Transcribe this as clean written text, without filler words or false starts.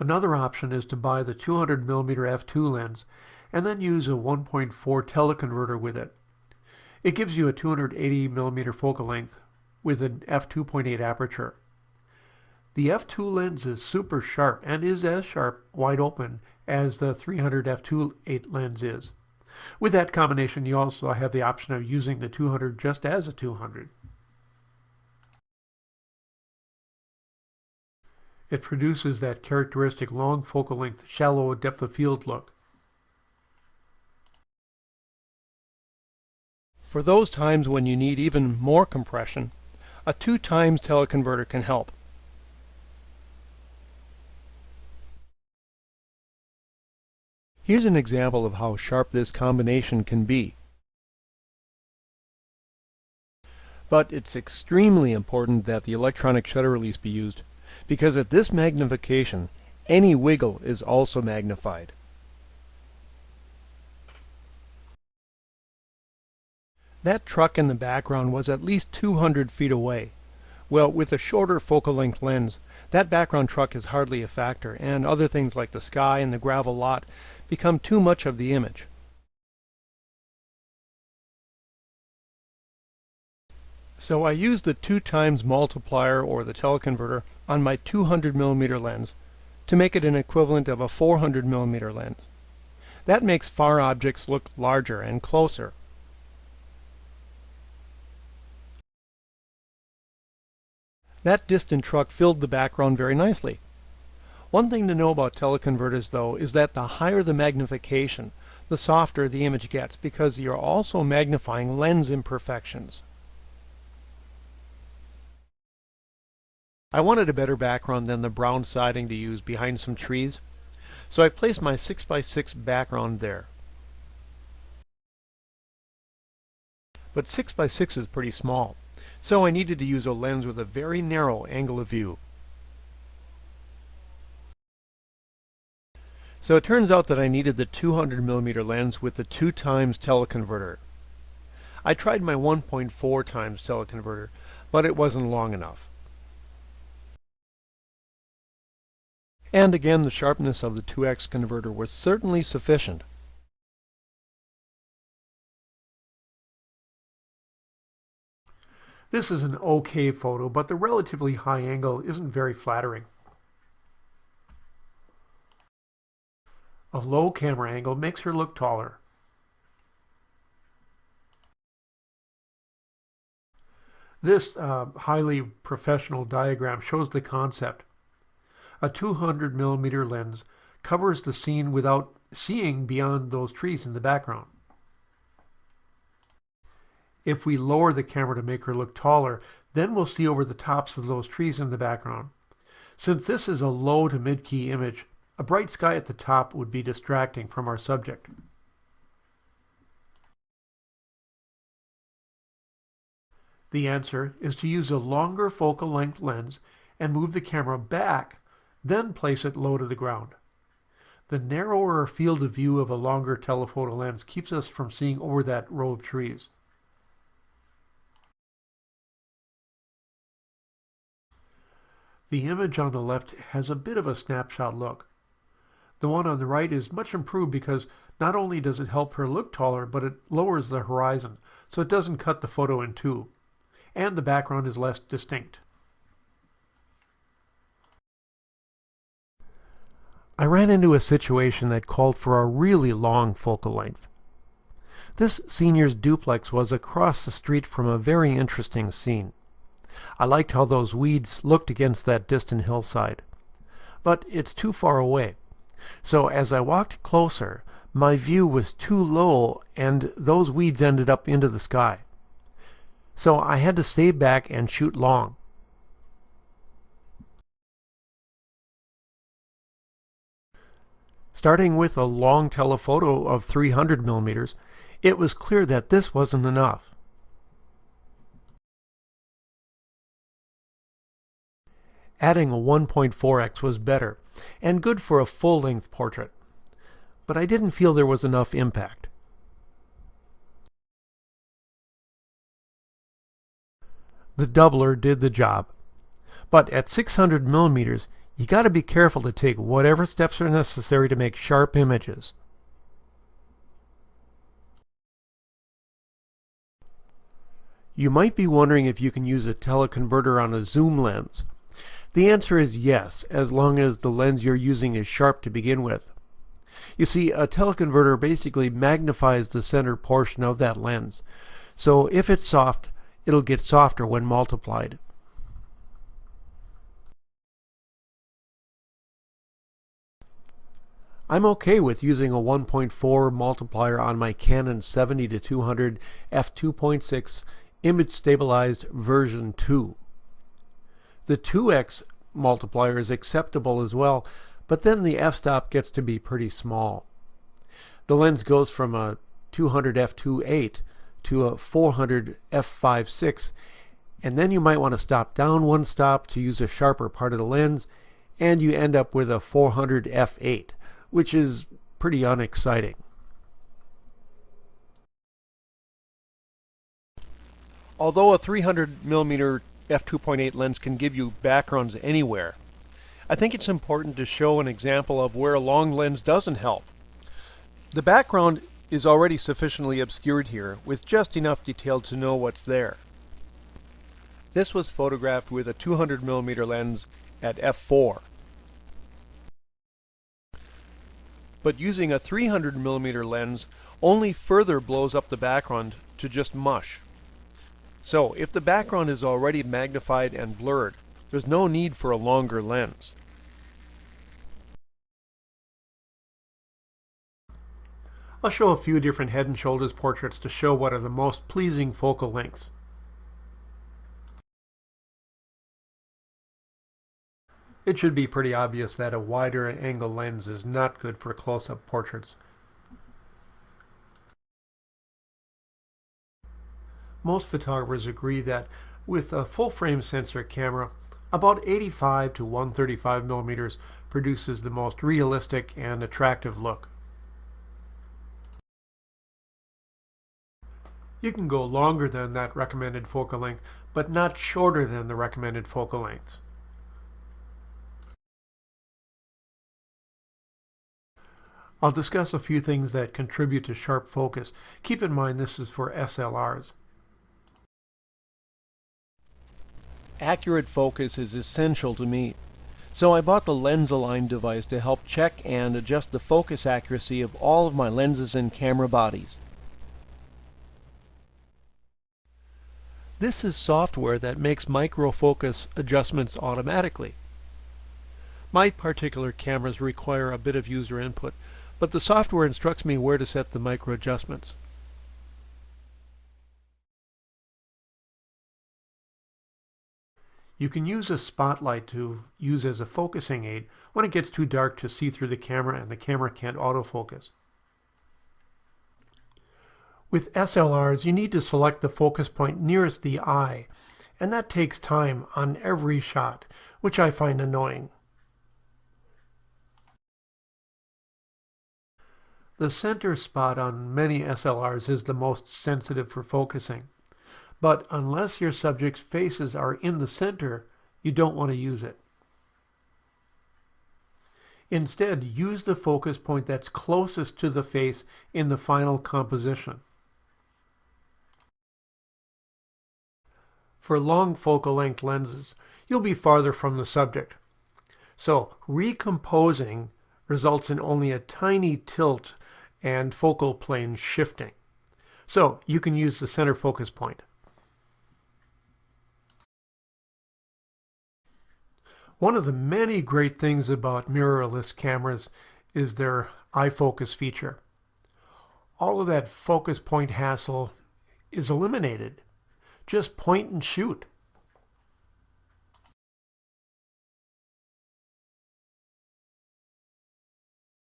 Another option is to buy the 200mm f2 lens and then use a 1.4 teleconverter with it. It gives you a 280mm focal length with an f2.8 aperture. The f2 lens is super sharp and is as sharp wide open as the 300 f2.8 lens is. With that combination, you also have the option of using the 200 just as a 200. It produces that characteristic long focal length, shallow depth of field look. For those times when you need even more compression, a 2x teleconverter can help. Here's an example of how sharp this combination can be. But it's extremely important that the electronic shutter release be used, because at this magnification, any wiggle is also magnified. That truck in the background was at least 200 feet away. Well, with a shorter focal length lens, that background truck is hardly a factor, and other things like the sky and the gravel lot become too much of the image. So I used the 2x multiplier or the teleconverter on my 200mm lens to make it an equivalent of a 400mm lens. That makes far objects look larger and closer. That distant truck filled the background very nicely. One thing to know about teleconverters, though, is that the higher the magnification, the softer the image gets, because you're also magnifying lens imperfections. I wanted a better background than the brown siding to use behind some trees, so I placed my 6x6 background there. But 6x6 is pretty small, so I needed to use a lens with a very narrow angle of view. So it turns out that I needed the 200mm lens with the 2x teleconverter. I tried my 1.4x teleconverter, but it wasn't long enough. And again, the sharpness of the 2x converter was certainly sufficient. This is an okay photo, but the relatively high angle isn't very flattering. A low camera angle makes her look taller. This highly professional diagram shows the concept. A 200mm lens covers the scene without seeing beyond those trees in the background. If we lower the camera to make her look taller, then we'll see over the tops of those trees in the background. Since this is a low to mid-key image, a bright sky at the top would be distracting from our subject. The answer is to use a longer focal length lens and move the camera back, then place it low to the ground. The narrower field of view of a longer telephoto lens keeps us from seeing over that row of trees. The image on the left has a bit of a snapshot look. The one on the right is much improved because not only does it help her look taller, but it lowers the horizon, so it doesn't cut the photo in two, and the background is less distinct. I ran into a situation that called for a really long focal length. This senior's duplex was across the street from a very interesting scene. I liked how those weeds looked against that distant hillside. But it's too far away. So as I walked closer, my view was too low and those weeds ended up into the sky. So I had to stay back and shoot long. Starting with a long telephoto of 300mm, it was clear that this wasn't enough. Adding a 1.4x was better, and good for a full-length portrait. But I didn't feel there was enough impact. The doubler did the job. But at 600mm, You got to be careful to take whatever steps are necessary to make sharp images. You might be wondering if you can use a teleconverter on a zoom lens. The answer is yes, as long as the lens you're using is sharp to begin with. You see, a teleconverter basically magnifies the center portion of that lens. So if it's soft, it'll get softer when multiplied. I'm okay with using a 1.4 multiplier on my Canon 70-200 f2.6 image stabilized version 2. The 2x multiplier is acceptable as well, but then the f-stop gets to be pretty small. The lens goes from a 200 f2.8 to a 400 f5.6, and then you might want to stop down one stop to use a sharper part of the lens, and you end up with a 400 f8, which is pretty unexciting. Although a 300mm f2.8 lens can give you backgrounds anywhere, I think it's important to show an example of where a long lens doesn't help. The background is already sufficiently obscured here, with just enough detail to know what's there. This was photographed with a 200mm lens at f4. But using a 300mm lens only further blows up the background to just mush. So, if the background is already magnified and blurred, there's no need for a longer lens. I'll show a few different head and shoulders portraits to show what are the most pleasing focal lengths. It should be pretty obvious that a wider angle lens is not good for close-up portraits. Most photographers agree that with a full-frame sensor camera, about 85 to 135 millimeters produces the most realistic and attractive look. You can go longer than that recommended focal length, but not shorter than the recommended focal lengths. I'll discuss a few things that contribute to sharp focus. Keep in mind this is for SLRs. Accurate focus is essential to me, so I bought the Lens Align device to help check and adjust the focus accuracy of all of my lenses and camera bodies. This is software that makes micro-focus adjustments automatically. My particular cameras require a bit of user input, but the software instructs me where to set the micro adjustments. You can use a spotlight to use as a focusing aid when it gets too dark to see through the camera and the camera can't autofocus. With SLRs, you need to select the focus point nearest the eye, and that takes time on every shot, which I find annoying. The center spot on many SLRs is the most sensitive for focusing. But unless your subject's faces are in the center, you don't want to use it. Instead, use the focus point that's closest to the face in the final composition. For long focal length lenses, you'll be farther from the subject. So recomposing results in only a tiny tilt and focal plane shifting. So you can use the center focus point. One of the many great things about mirrorless cameras is their iFocus feature. All of that focus point hassle is eliminated. Just point and shoot.